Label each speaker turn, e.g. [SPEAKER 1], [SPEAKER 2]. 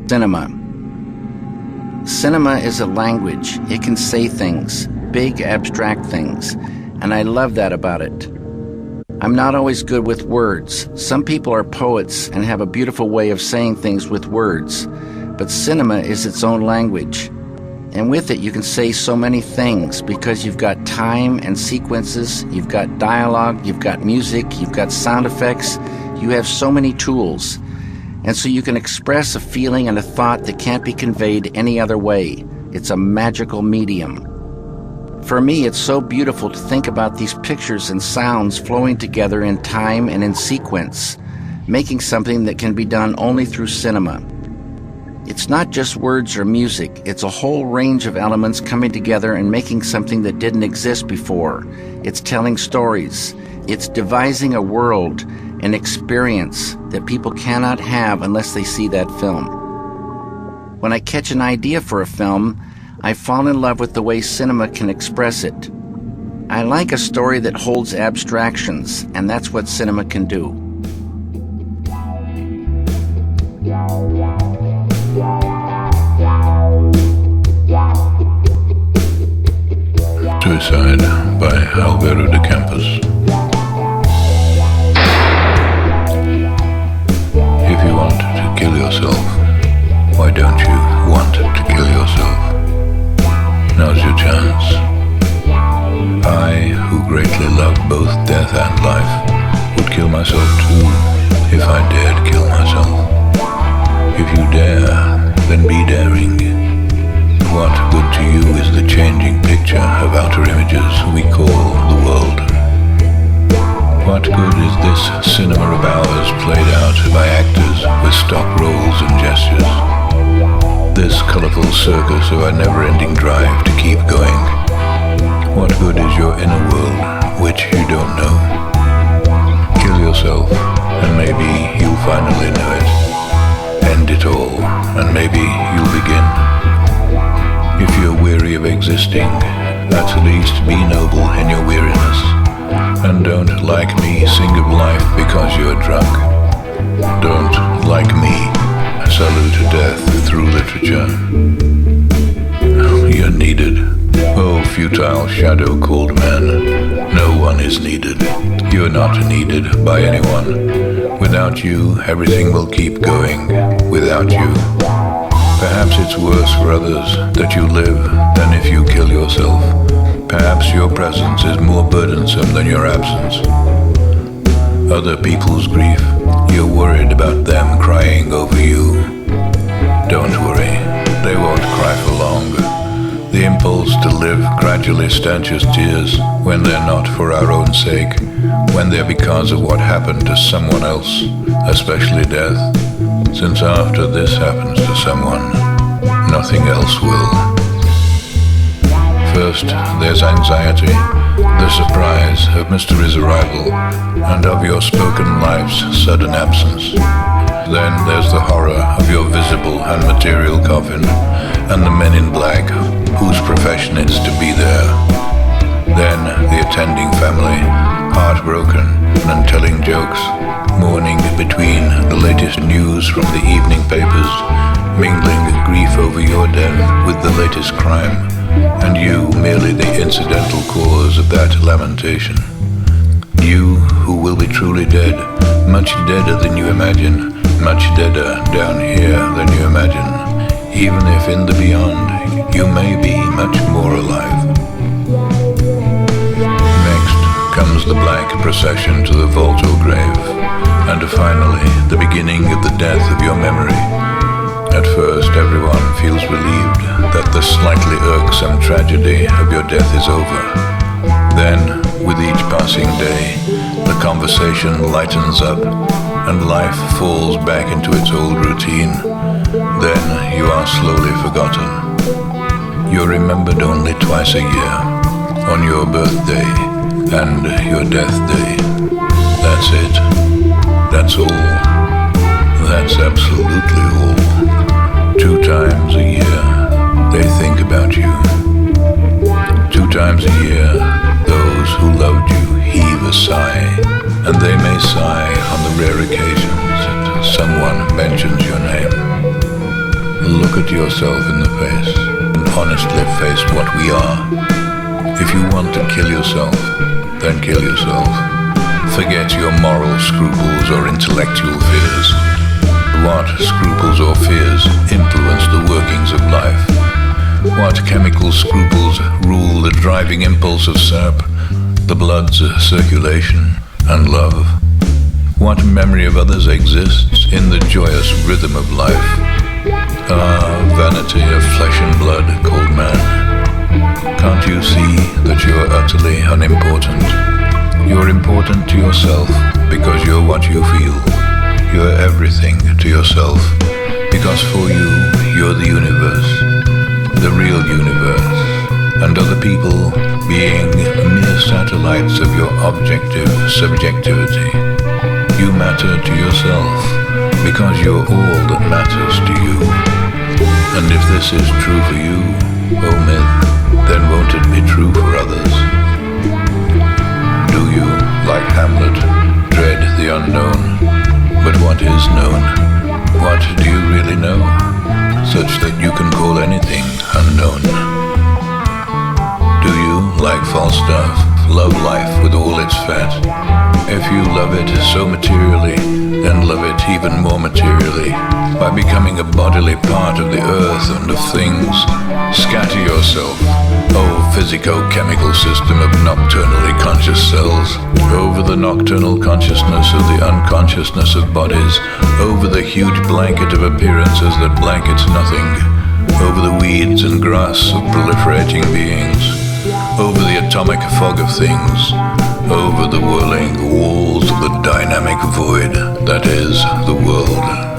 [SPEAKER 1] Cinema. Cinema is a language. It can say things, big abstract things, and I love that about it. I'm not always good with words. Some people are poets and have a beautiful way of saying things with words, but cinema is its own language. And with it, you can say so many things because you've got time and sequences, you've got dialogue, you've got music, you've got sound effects. You have so many tools. And so you can express a feeling and a thought that can't be conveyed any other way. It's a magical medium. For me, it's so beautiful to think about these pictures and sounds flowing together in time and in sequence, making something that can be done only through cinema. It's not just words or music, it's a whole range of elements coming together and making something that didn't exist before. It's telling stories. It's devising a world, an experience that people cannot have unless they see that film. When I catch an idea for a film, I fall in love with the way cinema can express it. I like a story that holds abstractions, and that's what cinema can do.
[SPEAKER 2] Suicide by Alvaro de Campos. If you want to kill yourself, why don't you want to kill yourself? Now's your chance. I, who greatly love both death and life, would kill myself too, if I dared kill myself. If you dare, then be daring. What good to you is the changing picture of outer images we call the world? What good is this cinema of ours played out by actors with stock roles and gestures? This colorful circus of our never-ending drive to keep going? What good is your inner world, which you don't know? Kill yourself, and maybe you'll finally know it. End it all, and maybe you'll begin. If you're weary of existing, at least be noble in your weariness. And don't, like me, sing of life because you're drunk. Don't, like me, salute death through literature. You're needed. Oh, futile shadow-called man, no one is needed. You're not needed by anyone. Without you, everything will keep going. Without you. Perhaps it's worse for others that you live than if you kill yourself. Perhaps your presence is more burdensome than your absence. Other people's grief, you're worried about them crying over you. Don't worry, they won't cry for long. The impulse to live gradually stanches tears when they're not for our own sake, when they're because of what happened to someone else, especially death, since after this happens to someone, nothing else will. First, there's anxiety, the surprise of mystery's arrival, and of your spoken life's sudden absence. Then there's the horror of your visible and material coffin, and the men in black whose profession it's to be there. Then the attending family, heartbroken and telling jokes, mourning between the latest news from the evening papers, mingling grief over your death with the latest crime, and you merely the incidental cause of that lamentation. You who will be truly dead, much deader than you imagine, much deader down here than you imagine, even if in the beyond you may be much more alive. Next comes the black procession to the vault or grave, and finally the beginning of the death of your memory. At first everyone feels relieved that the slightly irksome tragedy of your death is over. Then, with each passing day, the conversation lightens up and life falls back into its old routine. Then you are slowly forgotten. You're remembered only twice a year, on your birthday and your death day. That's it. That's all. That's absolutely all. 2 times a year, they think about you. 2 times a year, those who loved you heave a sigh, and they may sigh on the rare occasions that someone mentions your name. look at yourself in the face and honestly face what we are. If you want to kill yourself, then kill yourself. Forget your moral scruples or intellectual fears. What scruples or fears influence the workings of life? What chemical scruples rule the driving impulse of sap, the blood's circulation and love? What memory of others exists in the joyous rhythm of life? Ah, vanity of flesh and blood called man. Can't you see that you're utterly unimportant? You're important to yourself because you're what you feel. You're everything to yourself because for you, you're the universe, the real universe, and other people being mere satellites of your objective subjectivity. You matter to yourself because you're all that matters to you. And if this is true for you, O myth, then won't it be true for others? Do you, like Hamlet, dread the unknown? But what is known? What do you really know? Such that you can call anything unknown. Do you, like Falstaff, love life with all its fat? If you love it so materially, then love it even more materially by becoming a bodily part of the earth and of things. Scatter yourself, O physico-chemical system of nocturnally conscious cells, over the nocturnal consciousness of the unconsciousness of bodies, over the huge blanket of appearances that blankets nothing, over the weeds and grass of proliferating beings, over the atomic fog of things, over the whirling walls of the dynamic void that is the world.